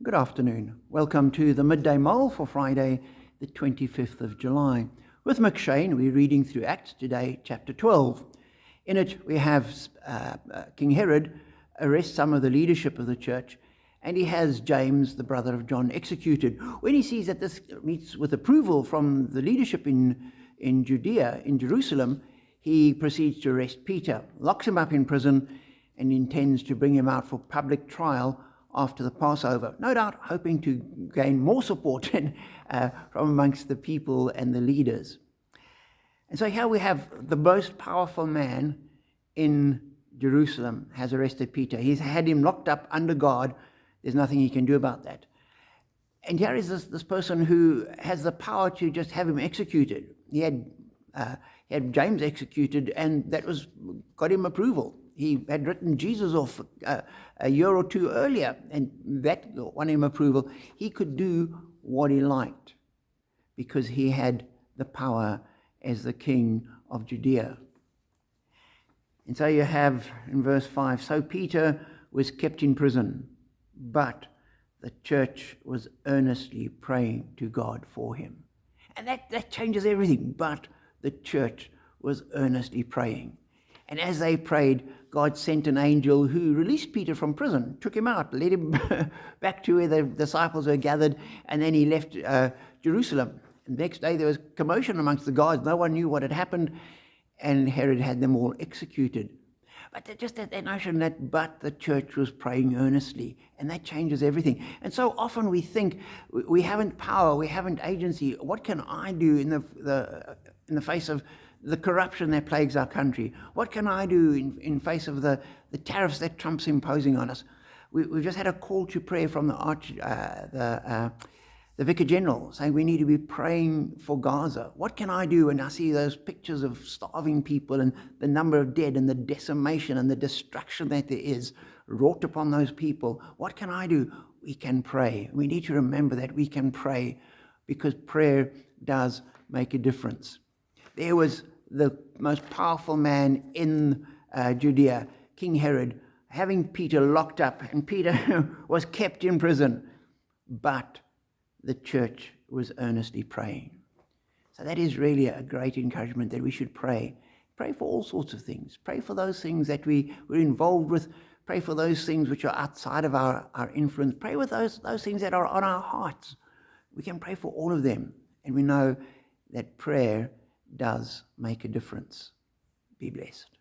Good afternoon. Welcome to the Midday Mull for Friday, the 25th of July. With McShane, we're reading through Acts today, chapter 12. In it, we have King Herod arrest some of the leadership of the church, and he has James, the brother of John, executed. When he sees that this meets with approval from the leadership in Judea, in Jerusalem, he proceeds to arrest Peter, locks him up in prison, and intends to bring him out for public trial after the Passover, no doubt hoping to gain more support from amongst the people and the leaders. And so here we have the most powerful man in Jerusalem has arrested Peter. He's had him locked up under guard. There's nothing he can do about that. And here is this person who has the power to just have him executed. He had James executed, and that got him approval. He had written Jesus off a year or two earlier, and that won him approval. He could do what he liked because he had the power as the king of Judea. And so you have in verse 5, so Peter was kept in prison, but the church was earnestly praying to God for him. And that changes everything. But the church was earnestly praying. And as they prayed, God sent an angel who released Peter from prison, took him out, led him back to where the disciples were gathered, and then he left Jerusalem. And the next day there was commotion amongst the guards. No one knew what had happened, and Herod had them all executed. But just that notion that, but the church was praying earnestly, and that changes everything. And so often we think we haven't power, we haven't agency. What can I do in the face of the corruption that plagues our country? What can I do in face of the tariffs that Trump's imposing on us? We've just had a call to prayer from the Vicar General saying we need to be praying for Gaza. What can I do when I see those pictures of starving people and the number of dead and the decimation and the destruction that there is wrought upon those people? What can I do? We can pray. We need to remember that we can pray because prayer does make a difference. There was the most powerful man in Judea, King Herod, having Peter locked up, and Peter was kept in prison, but the church was earnestly praying. So that is really a great encouragement that we should pray. Pray for all sorts of things. Pray for those things that we're involved with. Pray for those things which are outside of our influence. Pray with those things that are on our hearts. We can pray for all of them, and we know that prayer does make a difference. Be blessed.